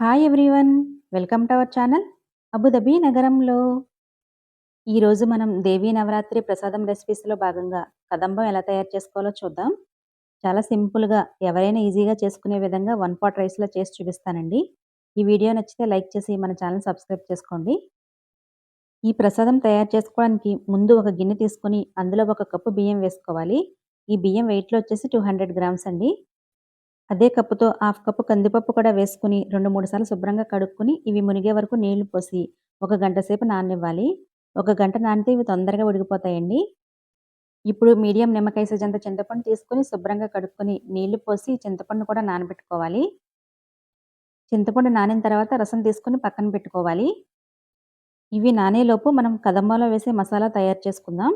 Hi everyone! Welcome to our channel. Abu Dhabi నగరంలో ఈరోజు మనం దేవీ నవరాత్రి ప్రసాదం రెసిపీస్‌లో భాగంగా కదంబం ఎలా తయారు చేసుకోవాలో చూద్దాం. చాలా సింపుల్‌గా ఎవరైనా ఈజీగా చేసుకునే విధంగా వన్ పాట్ రైస్‌లో చేసి చూపిస్తానండి. ఈ వీడియో నచ్చితే లైక్ చేసి మన ఛానల్ సబ్స్క్రైబ్ చేసుకోండి. ఈ ప్రసాదం తయారు చేసుకోవడానికి ముందు ఒక గిన్నె తీసుకొని అందులో ఒక కప్పు బియ్యం వేసుకోవాలి. ఈ బియ్యం వెయిట్‌లో వచ్చేసి 200 గ్రామ్స్ అండి. అదే కప్పుతో హాఫ్ కప్పు కందిపప్పు కూడా వేసుకొని 2, 3 సార్లు శుభ్రంగా కడుక్కొని ఇవి మునిగే వరకు నీళ్లు పోసి ఒక గంట సేపు నాననివ్వాలి. ఒక గంట నానితే ఇవి తొందరగా ఉడికిపోతాయండి. ఇప్పుడు మీడియం నిమ్మకాయ సైజ్ అంత చింతపండు తీసుకొని శుభ్రంగా కడుక్కొని నీళ్లు పోసి చింతపండు కూడా నానబెట్టుకోవాలి. చింతపండు నానిన తర్వాత రసం తీసుకొని పక్కన పెట్టుకోవాలి. ఇవి నానేలోపు మనం కదంబంలో వేసే మసాలా తయారు చేసుకుందాం.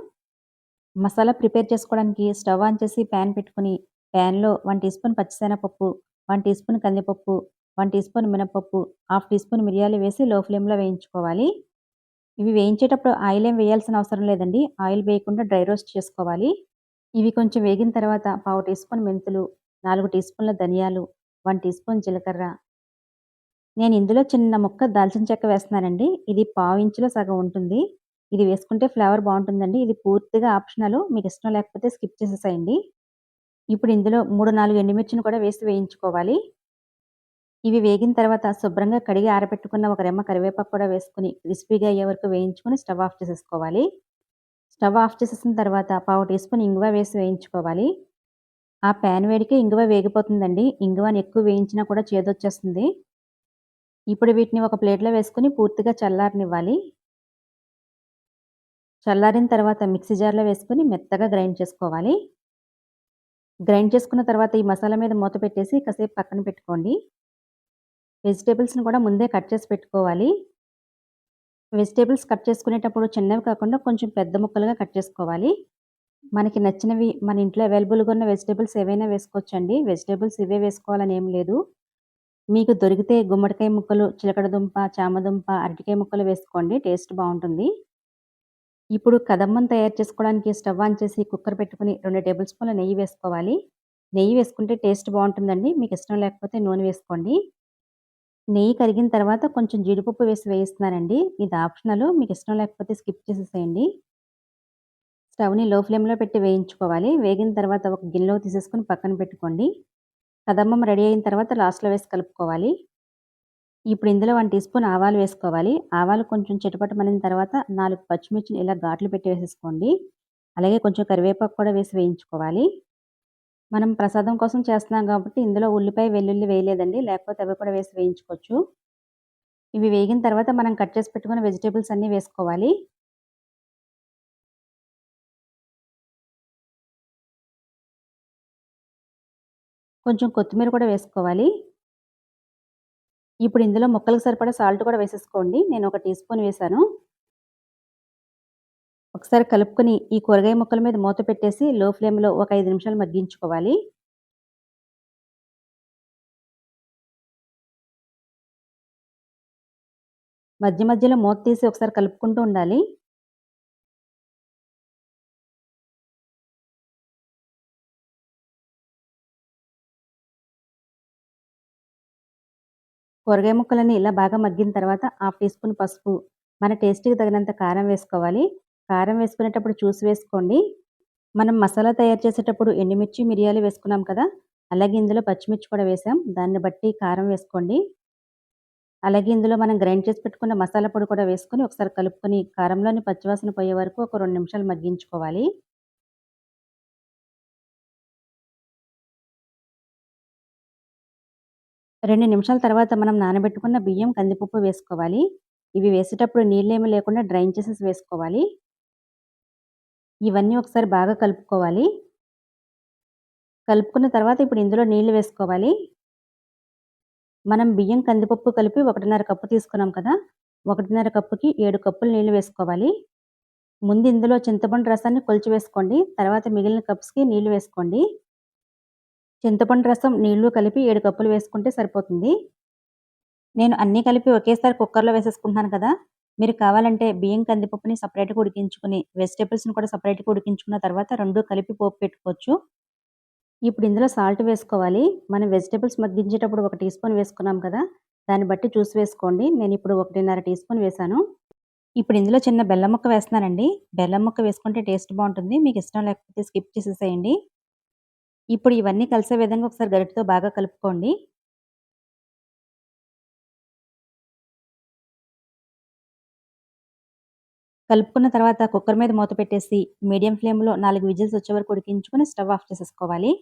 మసాలా ప్రిపేర్ చేసుకోవడానికి స్టవ్ ఆన్ చేసి ప్యాన్ పెట్టుకొని ప్యాన్‌లో 1 టీ స్పూన్ పచ్చిశనగపప్పు, 1 టీ స్పూన్ కందిపప్పు, 1 టీ స్పూన్ మినపప్పు, హాఫ్ టీ స్పూన్ మిరియాలు వేసి లో ఫ్లేమ్‌లో వేయించుకోవాలి. ఇవి వేయించేటప్పుడు ఆయిల్ ఏం వేయాల్సిన అవసరం లేదండి. ఆయిల్ వేయకుండా డ్రై రోస్ట్ చేసుకోవాలి. ఇవి కొంచెం వేగిన తర్వాత పావు టీ స్పూన్ మెంతులు, 4 టీ స్పూన్ల ధనియాలు, 1 టీ స్పూన్ జీలకర్ర. నేను ఇందులో చిన్న ముక్క దాల్చిన చెక్క వేస్తున్నానండి. ఇది పావించులో సగం ఉంటుంది. ఇది వేసుకుంటే ఫ్లేవర్ బావుంటుందండి. ఇది పూర్తిగా ఆప్షనల్. మీకు ఇష్టం లేకపోతే స్కిప్ చేసేసేయండి. ఇప్పుడు ఇందులో 3, 4 ఎండుమిర్చిని కూడా వేసి వేయించుకోవాలి. ఇవి వేగిన తర్వాత శుభ్రంగా కడిగి ఆరబెట్టుకున్న ఒక రెమ్మ కరివేపాకు కూడా వేసుకొని క్రిస్పీగా అయ్యే వరకు వేయించుకొని స్టవ్ ఆఫ్ చేసేసుకోవాలి. స్టవ్ ఆఫ్ చేసేసిన తర్వాత పావు టీ స్పూన్ ఇంగువ వేసి వేయించుకోవాలి. ఆ ప్యాన్ వేడికి ఇంగువ వేగిపోతుందండి. ఇంగువని ఎక్కువ వేయించినా కూడా చేదొచ్చేస్తుంది. ఇప్పుడు వీటిని ఒక ప్లేట్‌లో వేసుకొని పూర్తిగా చల్లారనివ్వాలి. చల్లారిన తర్వాత మిక్సీ జార్‌లో వేసుకొని మెత్తగా గ్రైండ్ చేసుకోవాలి. గ్రైండ్ చేసుకున్న తర్వాత ఈ మసాలా మీద మూత పెట్టేసి కాసేపు పక్కన పెట్టుకోండి. వెజిటబుల్స్‌ని కూడా ముందే కట్ చేసి పెట్టుకోవాలి. వెజిటబుల్స్ కట్ చేసుకునేటప్పుడు చిన్నవి కాకుండా కొంచెం పెద్ద ముక్కలుగా కట్ చేసుకోవాలి. మనకి నచ్చినవి మన ఇంట్లో అవైలబుల్‌గా ఉన్న వెజిటబుల్స్ ఏవైనా వేసుకోవచ్చండి. వెజిటబుల్స్ ఇవే వేసుకోవాలని ఏం లేదు. మీకు దొరికితే గుమ్మడికాయ ముక్కలు, చిలకడ దుంప, చామదుంప, అరటికాయ ముక్కలు వేసుకోండి. టేస్ట్ బావుంటుంది. ఇప్పుడు కదమ్మం తయారు చేసుకోవడానికి స్టవ్ ఆన్ చేసి కుక్కర్ పెట్టుకొని 2 టేబుల్ స్పూన్ల నెయ్యి వేసుకోవాలి. నెయ్యి వేసుకుంటే టేస్ట్ బావుంటుందండి. మీకు ఇష్టం లేకపోతే నూనె వేసుకోండి. నెయ్యి కరిగిన తర్వాత కొంచెం జీడిపప్పు వేసి వేయిస్తున్నానండి. ఇది ఆప్షనల్. మీకు ఇష్టం లేకపోతే స్కిప్ చేసేసేయండి. స్టవ్‌ని లో ఫ్లేమ్‌లో పెట్టి వేయించుకోవాలి. వేగిన తర్వాత ఒక గిన్నెలోకి తీసేసుకొని పక్కన పెట్టుకోండి. కదమ్మం రెడీ అయిన తర్వాత లాస్ట్‌లో వేసి కలుపుకోవాలి. ఇప్పుడు ఇందులో 1 టీ స్పూన్ ఆవాలు వేసుకోవాలి. ఆవాలు కొంచెం చిటపటమనిన తర్వాత 4 పచ్చిమిర్చిని ఇలా ఘాట్లు పెట్టి వేసేసుకోండి. అలాగే కొంచెం కరివేపాకు కూడా వేసి వేయించుకోవాలి. మనం ప్రసాదం కోసం చేస్తున్నాం కాబట్టి ఇందులో ఉల్లిపాయ, వెల్లుల్లి వేయలేదండి. లేకపోతే అవి కూడా వేసి వేయించుకోవచ్చు. ఇవి వేగిన తర్వాత మనం కట్ చేసి పెట్టుకున్న వెజిటబుల్స్ అన్నీ వేసుకోవాలి. కొంచెం కొత్తిమీర కూడా వేసుకోవాలి. ఇప్పుడు ఇందులో ముక్కలకు సరిపడా సాల్ట్ కూడా వేసేసుకోండి. నేను ఒక టీ స్పూన్ వేశాను. ఒకసారి కలుపుకొని ఈ కూరగాయ ముక్కల మీద మూత పెట్టేసి లో ఫ్లేమ్‌లో ఒక 5 నిమిషాలు మగ్గించుకోవాలి. మధ్య మధ్యలో మూత తీసి ఒకసారి కలుపుకుంటూ ఉండాలి. కూరగాయ ముక్కలన్నీ ఇలా బాగా మగ్గిన తర్వాత హాఫ్ టీ స్పూన్ పసుపు, మన టేస్ట్‌కి తగినంత కారం వేసుకోవాలి. కారం వేసుకునేటప్పుడు చూసి వేసుకోండి. మనం మసాలా తయారు చేసేటప్పుడు ఎండుమిర్చి, మిరియాలు వేసుకున్నాం కదా! అలాగే ఇందులో పచ్చిమిర్చి కూడా వేసాం. దాన్ని బట్టి కారం వేసుకోండి. అలాగే ఇందులో మనం గ్రైండ్ చేసి పెట్టుకున్న మసాలా పొడి కూడా వేసుకొని ఒకసారి కలుపుకొని కారంలోని పచ్చివాసన పోయే వరకు ఒక 2 నిమిషాలు మగ్గించుకోవాలి. 2 నిమిషాల తర్వాత మనం నానబెట్టుకున్న బియ్యం, కందిపప్పు వేసుకోవాలి. ఇవి వేసేటప్పుడు నీళ్ళేమి లేకుండా డ్రైన్ చేసేసి వేసుకోవాలి. ఇవన్నీ ఒకసారి బాగా కలుపుకోవాలి. కలుపుకున్న తర్వాత ఇప్పుడు ఇందులో నీళ్లు వేసుకోవాలి. మనం బియ్యం, కందిపప్పు కలిపి 1:30 కప్పు తీసుకున్నాం కదా! 1:30 కప్పుకి 7 కప్పులు నీళ్లు వేసుకోవాలి. ముందు ఇందులో చింతపండు రసాన్ని కొలిచి వేసుకోండి. తర్వాత మిగిలిన కప్స్‌కి నీళ్లు వేసుకోండి. చింతపండు రసం, నీళ్లు కలిపి 7 కప్పులు వేసుకుంటే సరిపోతుంది. నేను అన్నీ కలిపి ఒకేసారి కుక్కర్‌లో వేసేసుకుంటున్నాను కదా! మీరు కావాలంటే బియ్యం, కందిపప్పుని సెపరేట్‌గా ఉడికించుకొని, వెజిటబుల్స్‌ని కూడా సెపరేట్‌గా ఉడికించుకున్న తర్వాత 2 కలిపి పోపు పెట్టుకోవచ్చు. ఇప్పుడు ఇందులో సాల్ట్ వేసుకోవాలి. మనం వెజిటబుల్స్ మగ్గించేటప్పుడు ఒక టీ స్పూన్ వేసుకున్నాం కదా! దాన్ని బట్టి చూసి వేసుకోండి. నేనిప్పుడు 1:30 టీ స్పూన్ వేశాను. ఇప్పుడు ఇందులో చిన్న బెల్లం ముక్క వేస్తున్నానండి. బెల్లం ముక్క వేసుకుంటే టేస్ట్ బావుంటుంది. మీకిష్టం లేకపోతే స్కిప్ చేసేసేయండి. ఇప్పుడు ఇవన్నీ కలిసే విధంగా ఒకసారి గరిటెతో బాగా కలుపుకోండి. కలుపుకున్న తర్వాత కుక్కర్ మీద మూత పెట్టేసి మీడియం ఫ్లేమ్‌లో 4 విజిల్స్ వచ్చే వరకు ఉడికించుకొని స్టవ్ ఆఫ్ చేసేసుకోవాలి.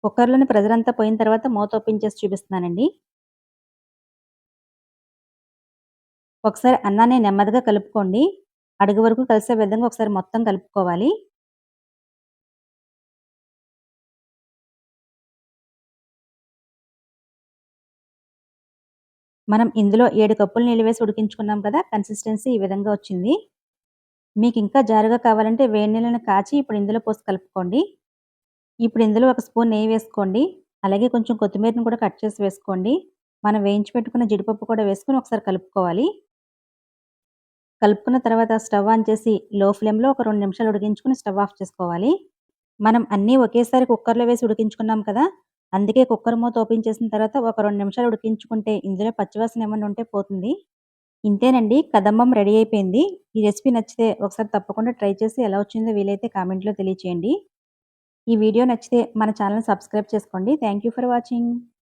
కుక్కర్‌లోని ప్రెషర్ అంతా పోయిన తర్వాత మూత ఓపెన్ చేసి చూపిస్తున్నానండి. ఒకసారి అన్నాన్ని నెమ్మదిగా కలుపుకోండి. అడుగు వరకు కలిసే విధంగా ఒకసారి మొత్తం కలుపుకోవాలి. మనం ఇందులో 7 కప్పులు నీళ్లు వేసి ఉడికించుకున్నాం కదా! కన్సిస్టెన్సీ ఈ విధంగా వచ్చింది. మీకింకా జారుగా కావాలంటే వేడి నీళ్ళని కాచి ఇప్పుడు ఇందులో పోసి కలుపుకోండి. ఇప్పుడు ఇందులో ఒక స్పూన్ నెయ్యి వేసుకోండి. అలాగే కొంచెం కొత్తిమీరని కూడా కట్ చేసి వేసుకోండి. మనం వేయించి పెట్టుకున్న జీడిపప్పు కూడా వేసుకొని ఒకసారి కలుపుకోవాలి. కలుపుకున్న తర్వాత స్టవ్ ఆన్ చేసి లో ఫ్లేమ్‌లో ఒక 2 నిమిషాలు ఉడికించుకొని స్టవ్ ఆఫ్ చేసుకోవాలి. మనం అన్నీ ఒకేసారి కుక్కర్‌లో వేసి ఉడికించుకున్నాం కదా! అందుకే కుక్కర్ మూత ఓపెన్ చేసిన తర్వాత ఒక 2 నిమిషాలు ఉడికించుకుంటే ఇందులో పచ్చివాసన ఏమన్నా ఉంటే పోతుంది. ఇంతేనండి, కదంబం రెడీ అయిపోయింది. ఈ రెసిపీ నచ్చితే ఒకసారి తప్పకుండా ట్రై చేసి ఎలా వచ్చిందో వీలైతే కామెంట్‌లో తెలియచేయండి. ఈ వీడియో నచ్చితే మన ఛానెల్‌ని సబ్స్క్రైబ్ చేసుకోండి. Thank you for watching.